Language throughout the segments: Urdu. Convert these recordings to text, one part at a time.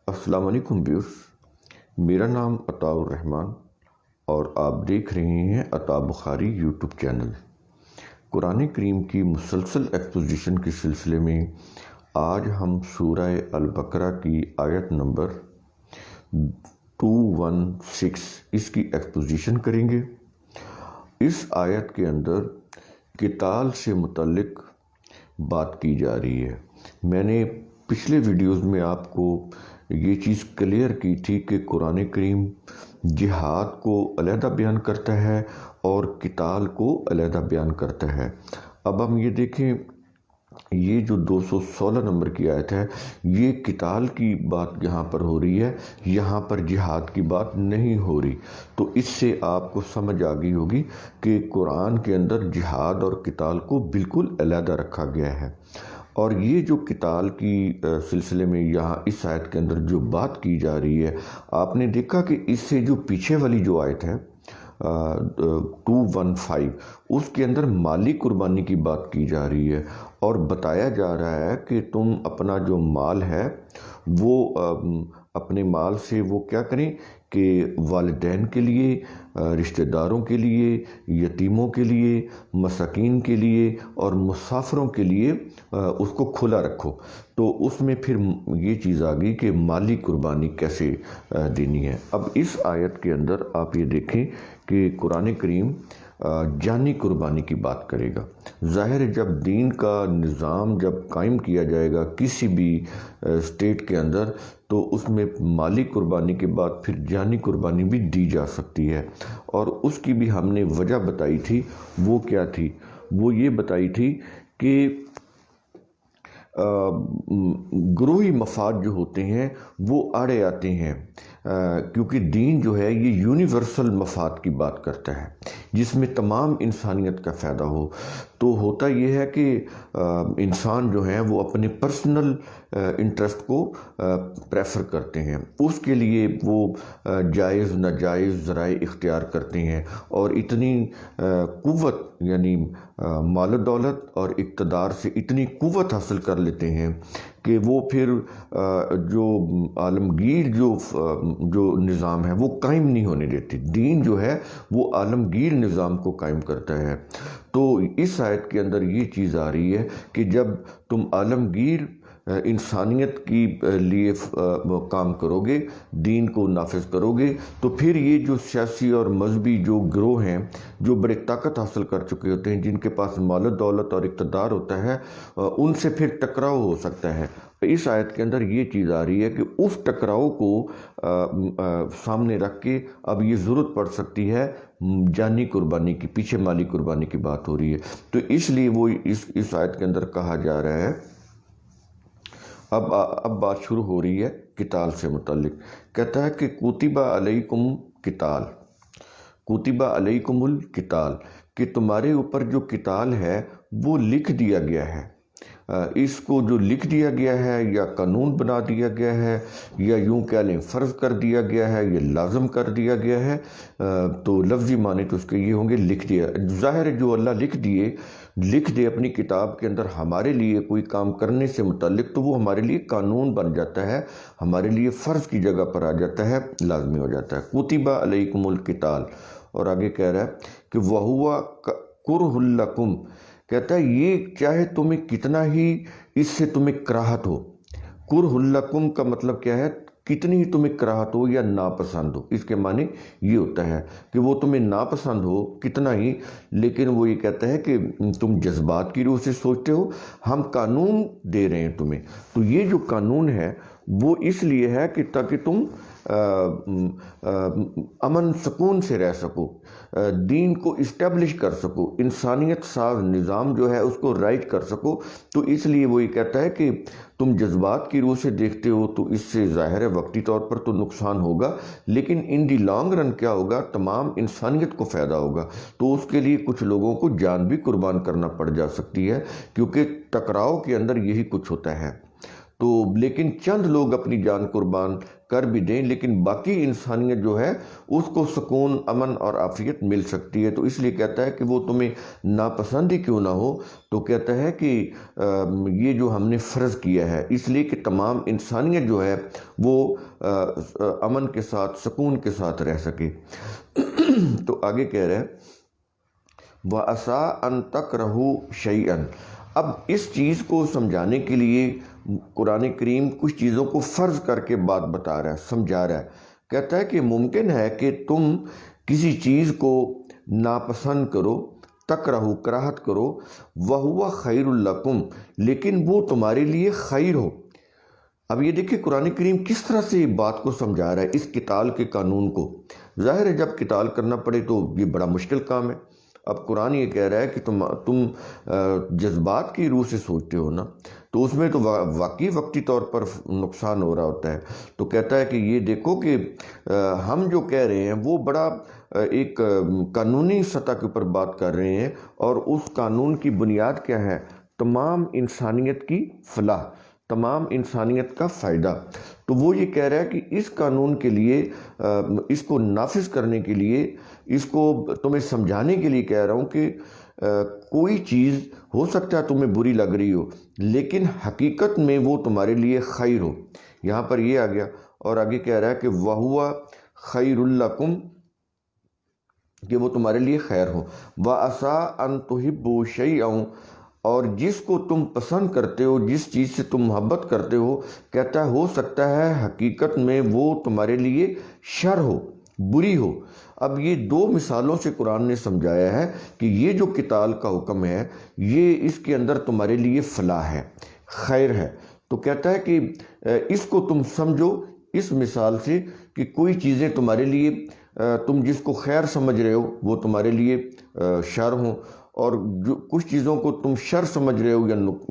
السلام علیکم ویورز، میرا نام عطاء الرحمن اور آپ دیکھ رہے ہیں عطاء بخاری یوٹیوب چینل۔ قرآن کریم کی مسلسل ایکسپوزیشن کے سلسلے میں آج ہم سورہ البقرہ کی آیت نمبر 216 اس کی ایکسپوزیشن کریں گے۔ اس آیت کے اندر قتال سے متعلق بات کی جا رہی ہے۔ میں نے پچھلے ویڈیوز میں آپ کو یہ چیز کلیئر کی تھی کہ قرآن کریم جہاد کو علیحدہ بیان کرتا ہے اور قتال کو علیحدہ بیان کرتا ہے۔ اب ہم یہ دیکھیں، یہ جو 216 نمبر کی آیت ہے، یہ قتال کی بات یہاں پر ہو رہی ہے، یہاں پر جہاد کی بات نہیں ہو رہی۔ تو اس سے آپ کو سمجھ آ گئی ہوگی کہ قرآن کے اندر جہاد اور قتال کو بالکل علیحدہ رکھا گیا ہے۔ اور یہ جو قتال کی سلسلے میں یہاں اس آیت کے اندر جو بات کی جا رہی ہے، آپ نے دیکھا کہ اس سے جو پیچھے والی جو آیت ہے 215، اس کے اندر مالی قربانی کی بات کی جا رہی ہے اور بتایا جا رہا ہے کہ تم اپنا جو مال ہے وہ اپنے مال سے وہ کیا کریں کہ والدین کے لیے، رشتہ داروں کے لیے، یتیموں کے لیے، مساکین کے لیے اور مسافروں کے لیے اس کو کھلا رکھو۔ تو اس میں پھر یہ چیز آ گئی کہ مالی قربانی کیسے دینی ہے۔ اب اس آیت کے اندر آپ یہ دیکھیں کہ قرآن کریم جانی قربانی کی بات کرے گا۔ ظاہر ہے جب دین کا نظام جب قائم کیا جائے گا کسی بھی اسٹیٹ کے اندر، تو اس میں مالی قربانی کے بعد پھر جانی قربانی بھی دی جا سکتی ہے۔ اور اس کی بھی ہم نے وجہ بتائی تھی۔ وہ کیا تھی؟ وہ یہ بتائی تھی کہ گروہی مفاد جو ہوتے ہیں وہ آڑے آتے ہیں، کیونکہ دین جو ہے یہ یونیورسل مفاد کی بات کرتا ہے جس میں تمام انسانیت کا فائدہ ہو۔ تو ہوتا یہ ہے کہ انسان جو ہیں وہ اپنے پرسنل انٹرسٹ کو پریفر کرتے ہیں، اس کے لیے وہ جائز ناجائز ذرائع اختیار کرتے ہیں اور اتنی قوت، یعنی مال و دولت اور اقتدار سے اتنی قوت حاصل کر لیتے ہیں کہ وہ پھر جو عالمگیر جو نظام ہے وہ قائم نہیں ہونے دیتے۔ دین جو ہے وہ عالمگیر نظام کو قائم کرتا ہے۔ تو اس آیت کے اندر یہ چیز آ رہی ہے کہ جب تم عالمگیر انسانیت کی لیے کام کرو گے، دین کو نافذ کرو گے، تو پھر یہ جو سیاسی اور مذہبی جو گروہ ہیں جو بڑے طاقت حاصل کر چکے ہوتے ہیں، جن کے پاس مال و دولت اور اقتدار ہوتا ہے، ان سے پھر ٹکراؤ ہو سکتا ہے۔ اس آیت کے اندر یہ چیز آ رہی ہے کہ اس ٹکراؤ کو سامنے رکھ کے اب یہ ضرورت پڑ سکتی ہے جانی قربانی کی، پیچھے مالی قربانی کی بات ہو رہی ہے۔ تو اس لیے وہ اس آیت کے اندر کہا جا رہا ہے۔ اب بات شروع ہو رہی ہے قتال سے متعلق۔ کہتا ہے کہ کتب علیکم قتال، کتب علیکم القتال، کہ تمہارے اوپر جو قتال ہے وہ لکھ دیا گیا ہے۔ اس کو جو لکھ دیا گیا ہے یا قانون بنا دیا گیا ہے یا یوں کہہ لیں فرض کر دیا گیا ہے یا لازم کر دیا گیا ہے، تو لفظی معنی تو اس کے یہ ہوں گے لکھ دیا۔ ظاہر ہے جو اللہ لکھ دے اپنی کتاب کے اندر ہمارے لیے کوئی کام کرنے سے متعلق، تو وہ ہمارے لیے قانون بن جاتا ہے، ہمارے لیے فرض کی جگہ پر آ جاتا ہے، لازمی ہو جاتا ہے۔ کتب علیکم القتال، اور آگے کہہ رہا ہے کہ وَهُوَ كُرْهٌ لَكُمْ، کہتا ہے یہ چاہے تمہیں کتنا ہی اس سے تمہیں کراہت ہو۔ کرہ لکم کا مطلب کیا ہے؟ کتنی ہی تمہیں کراہت ہو یا ناپسند ہو، اس کے معنی یہ ہوتا ہے کہ وہ تمہیں ناپسند ہو کتنا ہی، لیکن وہ یہ کہتا ہے کہ تم جذبات کی روح سے سوچتے ہو، ہم قانون دے رہے ہیں تمہیں۔ تو یہ جو قانون ہے وہ اس لیے ہے کہ تاکہ تم امن سکون سے رہ سکو، دین کو اسٹیبلش کر سکو، انسانیت ساز نظام جو ہے اس کو رائٹ کر سکو۔ تو اس لیے وہ یہ کہتا ہے کہ تم جذبات کی روح سے دیکھتے ہو تو اس سے ظاہر ہے وقتی طور پر تو نقصان ہوگا، لیکن ان دی لانگ رن کیا ہوگا؟ تمام انسانیت کو فائدہ ہوگا۔ تو اس کے لیے کچھ لوگوں کو جان بھی قربان کرنا پڑ جا سکتی ہے، کیونکہ ٹکراؤ کے اندر یہی کچھ ہوتا ہے۔ تو لیکن چند لوگ اپنی جان قربان کر بھی دیں، لیکن باقی انسانیت جو ہے اس کو سکون، امن اور عافیت مل سکتی ہے۔ تو اس لیے کہتا ہے کہ وہ تمہیں ناپسند ہی کیوں نہ ہو، تو کہتا ہے کہ یہ جو ہم نے فرض کیا ہے اس لیے کہ تمام انسانیت جو ہے وہ امن کے ساتھ، سکون کے ساتھ رہ سکے۔ تو آگے کہہ رہا ہے وَعَسَىٰ أَن تَكْرَهُوا شَيْئًا۔ اب اس چیز کو سمجھانے کے لیے قرآن کریم کچھ چیزوں کو فرض کر کے بات بتا رہا ہے، سمجھا رہا ہے۔ کہتا ہے کہ ممکن ہے کہ تم کسی چیز کو ناپسند کرو، تکرہو، کراہت کرو، وَهُوَ خَيْرٌ لَكُمْ، لیکن وہ تمہارے لیے خیر ہو۔ اب یہ دیکھیں قرآن کریم کس طرح سے یہ بات کو سمجھا رہا ہے، اس قتال کے قانون کو۔ ظاہر ہے جب قتال کرنا پڑے تو یہ بڑا مشکل کام ہے۔ اب قرآن یہ کہہ رہا ہے کہ تم جذبات کی روح سے سوچتے ہو نا، تو اس میں تو واقعی وقتی طور پر نقصان ہو رہا ہوتا ہے۔ تو کہتا ہے کہ یہ دیکھو کہ ہم جو کہہ رہے ہیں وہ بڑا ایک قانونی سطح کے اوپر بات کر رہے ہیں، اور اس قانون کی بنیاد کیا ہے؟ تمام انسانیت کی فلاح، تمام انسانیت کا فائدہ۔ تو وہ یہ کہہ رہا ہے کہ اس قانون کے لیے، اس کو نافذ کرنے کے لیے، اس کو تمہیں سمجھانے کے لیے کہہ رہا ہوں کہ کوئی چیز ہو سکتا ہے تمہیں بری لگ رہی ہو، لیکن حقیقت میں وہ تمہارے لیے خیر ہو۔ یہاں پر یہ آ گیا، اور آگے کہہ رہا ہے کہ وَهُوَ خَيْرٌ لَكُمْ، کہ وہ تمہارے لیے خیر ہو۔ وَعَسَىٰ أَن تُحِبُّوا شَيْئًا، اور جس کو تم پسند کرتے ہو، جس چیز سے تم محبت کرتے ہو، کہتا ہے ہو سکتا ہے حقیقت میں وہ تمہارے لیے شر ہو، بری ہو۔ اب یہ دو مثالوں سے قرآن نے سمجھایا ہے کہ یہ جو قتال کا حکم ہے یہ اس کے اندر تمہارے لیے فلاح ہے، خیر ہے۔ تو کہتا ہے کہ اس کو تم سمجھو اس مثال سے کہ کوئی چیزیں تمہارے لیے، تم جس کو خیر سمجھ رہے ہو وہ تمہارے لیے شر ہوں، اور جو کچھ چیزوں کو تم شر سمجھ رہے ہو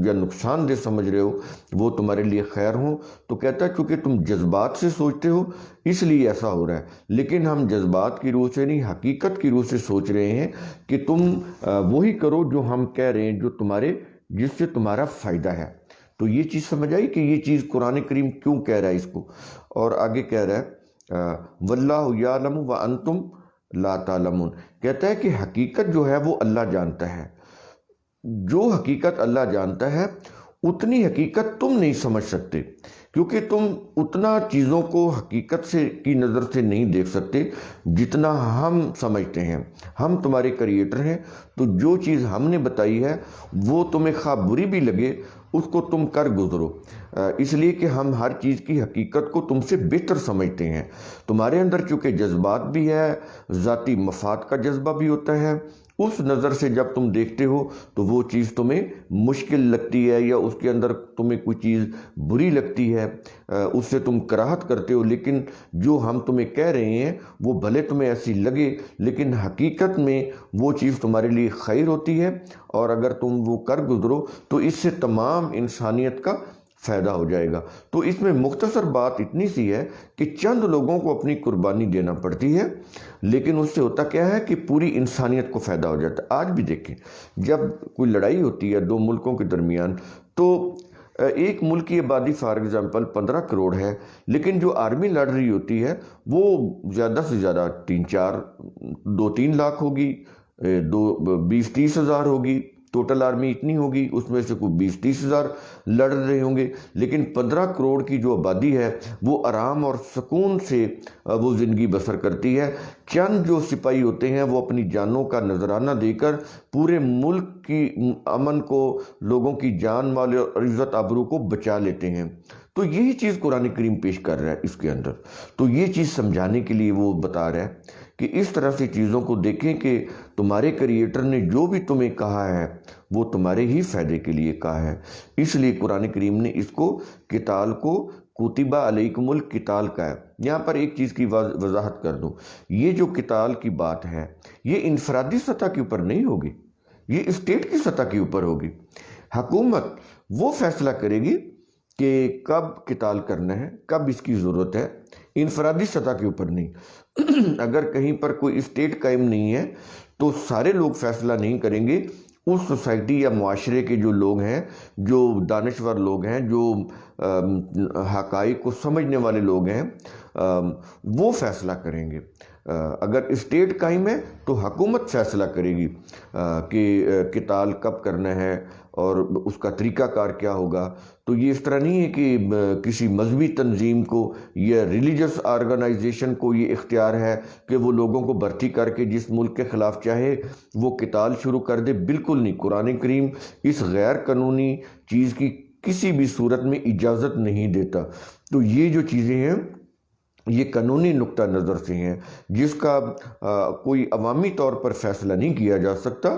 یا نقصان دہ سمجھ رہے ہو وہ تمہارے لیے خیر ہوں۔ تو کہتا ہے چونکہ تم جذبات سے سوچتے ہو اس لیے ایسا ہو رہا ہے، لیکن ہم جذبات کی روح سے نہیں، حقیقت کی روح سے سوچ رہے ہیں کہ تم وہی کرو جو ہم کہہ رہے ہیں، جس سے تمہارا فائدہ ہے۔ تو یہ چیز سمجھ آئی کہ یہ چیز قرآن کریم کیوں کہہ رہا ہے اس کو۔ اور آگے کہہ رہا ہے وَاللَّهُ يَعْلَمُ وَأَنْتُمْ لا تعلمون، کہتا ہے کہ حقیقت جو ہے وہ اللہ جانتا ہے۔ جو حقیقت اللہ جانتا ہے اتنی حقیقت تم نہیں سمجھ سکتے، کیونکہ تم اتنا چیزوں کو حقیقت کی نظر سے نہیں دیکھ سکتے جتنا ہم سمجھتے ہیں۔ ہم تمہارے کریٹر ہیں، تو جو چیز ہم نے بتائی ہے وہ تمہیں خواہ بری بھی لگے اس کو تم کر گزرو، اس لیے کہ ہم ہر چیز کی حقیقت کو تم سے بہتر سمجھتے ہیں۔ تمہارے اندر چونکہ جذبات بھی ہے، ذاتی مفاد کا جذبہ بھی ہوتا ہے، اس نظر سے جب تم دیکھتے ہو تو وہ چیز تمہیں مشکل لگتی ہے، یا اس کے اندر تمہیں کوئی چیز بری لگتی ہے، اس سے تم کراہت کرتے ہو۔ لیکن جو ہم تمہیں کہہ رہے ہیں وہ بھلے تمہیں ایسی لگے، لیکن حقیقت میں وہ چیز تمہارے لیے خیر ہوتی ہے، اور اگر تم وہ کر گزرو تو اس سے تمام انسانیت کا فائدہ ہو جائے گا۔ تو اس میں مختصر بات اتنی سی ہے کہ چند لوگوں کو اپنی قربانی دینا پڑتی ہے، لیکن اس سے ہوتا کیا ہے کہ پوری انسانیت کو فائدہ ہو جاتا ہے۔ آج بھی دیکھیں جب کوئی لڑائی ہوتی ہے دو ملکوں کے درمیان، تو ایک ملک کی آبادی فار ایگزامپل 15 کروڑ ہے، لیکن جو آرمی لڑ رہی ہوتی ہے وہ زیادہ سے زیادہ 2-3 لاکھ ہوگی، 20-30 ہزار ہوگی، ٹوٹل آرمی اتنی ہوگی، اس میں سے کوئی 20-30 ہزار لڑ رہے ہوں گے۔ لیکن 15 کروڑ کی جو آبادی ہے وہ آرام اور سکون سے وہ زندگی بسر کرتی ہے۔ چند جو سپاہی ہوتے ہیں وہ اپنی جانوں کا نذرانہ دے کر پورے ملک کی امن کو، لوگوں کی جان مال اور عزت آبرو کو بچا لیتے ہیں۔ تو یہی چیز قرآن کریم پیش کر رہا ہے اس کے اندر۔ تو یہ چیز سمجھانے کے لیے وہ بتا رہا ہے کہ اس طرح سے چیزوں کو دیکھیں کہ تمہارے کریٹر نے جو بھی تمہیں کہا ہے وہ تمہارے ہی فائدے کے لیے کہا ہے۔ اس لیے قرآن کریم نے اس کو قتال کو کتب علیکم القتال کا ہے۔ یہاں پر ایک چیز کی وضاحت کر دوں، یہ جو قتال کی بات ہے یہ انفرادی سطح کے اوپر نہیں ہوگی، یہ اسٹیٹ کی سطح کے اوپر ہوگی۔ حکومت وہ فیصلہ کرے گی کہ کب قتال کرنا ہے، کب اس کی ضرورت ہے، انفرادی سطح کے اوپر نہیں۔ اگر کہیں پر کوئی اسٹیٹ قائم نہیں ہے تو سارے لوگ فیصلہ نہیں کریں گے، اس سوسائٹی یا معاشرے کے جو لوگ ہیں، جو دانشور لوگ ہیں، جو حقائق کو سمجھنے والے لوگ ہیں، وہ فیصلہ کریں گے۔ اگر اسٹیٹ قائم ہے تو حکومت فیصلہ کرے گی کہ قتال کب کرنا ہے اور اس کا طریقہ کار کیا ہوگا۔ تو یہ اس طرح نہیں ہے کہ کسی مذہبی تنظیم کو یا ریلیجس آرگنائزیشن کو یہ اختیار ہے کہ وہ لوگوں کو بھرتی کر کے جس ملک کے خلاف چاہے وہ قتال شروع کر دے۔ بالکل نہیں، قرآن کریم اس غیر قانونی چیز کی کسی بھی صورت میں اجازت نہیں دیتا۔ تو یہ جو چیزیں ہیں یہ قانونی نقطہ نظر سے ہیں، جس کا کوئی عوامی طور پر فیصلہ نہیں کیا جا سکتا۔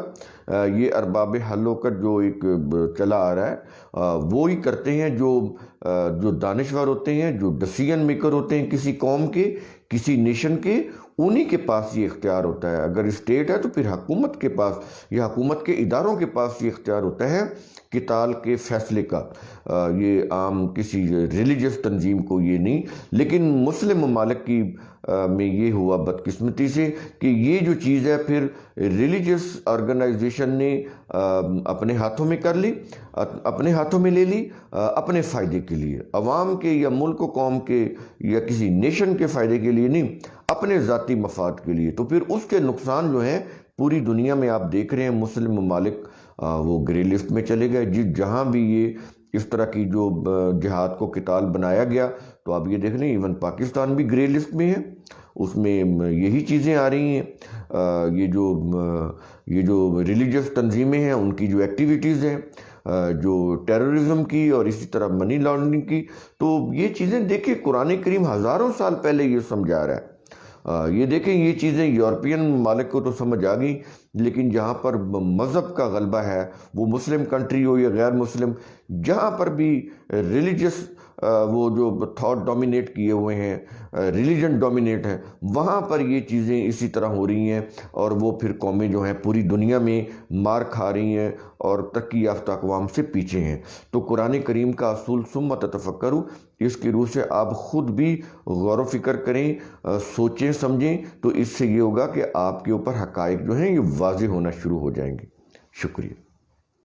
یہ ارباب حل و عقد جو ایک چلا آ رہا ہے وہی کرتے ہیں، جو دانشور ہوتے ہیں، جو ڈسیژن میکر ہوتے ہیں کسی قوم کے، کسی نیشن کے، انہی کے پاس یہ اختیار ہوتا ہے۔ اگر اسٹیٹ ہے تو پھر حکومت کے پاس یا حکومت کے اداروں کے پاس یہ اختیار ہوتا ہے قتال کے فیصلے کا، یہ عام کسی ریلیجس تنظیم کو یہ نہیں۔ لیکن مسلم ممالک کی میں یہ ہوا بدقسمتی سے کہ یہ جو چیز ہے پھر ریلیجس آرگنائزیشن نے اپنے ہاتھوں میں کر لی، اپنے ہاتھوں میں لے لی، اپنے فائدے کے لیے، عوام کے یا ملک و قوم کے یا کسی نیشن کے فائدے کے لیے نہیں، اپنے ذاتی مفاد کے لیے۔ تو پھر اس کے نقصان جو ہیں پوری دنیا میں آپ دیکھ رہے ہیں، مسلم ممالک وہ گرے لسٹ میں چلے گئے۔ جہاں بھی یہ اس طرح کی جو جہاد کو قتال بنایا گیا تو آپ یہ دیکھ رہے ہیں ایون پاکستان بھی گرے لسٹ میں ہے، اس میں یہی چیزیں آ رہی ہیں۔ یہ جو ریلیجس تنظیمیں ہیں ان کی جو ایکٹیویٹیز ہیں، جو ٹیررزم کی اور اسی طرح منی لانڈرنگ کی، تو یہ چیزیں دیکھیں قرآن کریم ہزاروں سال پہلے یہ سمجھا رہا ہے۔ یہ دیکھیں یہ چیزیں یورپین ممالک کو تو سمجھ آ گئی، لیکن جہاں پر مذہب کا غلبہ ہے، وہ مسلم کنٹری ہو یا غیر مسلم، جہاں پر بھی ریلیجس وہ جو تھاٹ ڈومینیٹ کیے ہوئے ہیں، ریلیجن ڈومینیٹ ہے، وہاں پر یہ چیزیں اسی طرح ہو رہی ہیں، اور وہ پھر قومیں جو ہیں پوری دنیا میں مار کھا رہی ہیں اور ترقی یافتہ اقوام سے پیچھے ہیں۔ تو قرآن کریم کا اصول ثم تتفکروا، اس کی روح سے آپ خود بھی غور و فکر کریں، سوچیں سمجھیں، تو اس سے یہ ہوگا کہ آپ کے اوپر حقائق جو ہیں یہ واضح ہونا شروع ہو جائیں گے۔ شکریہ۔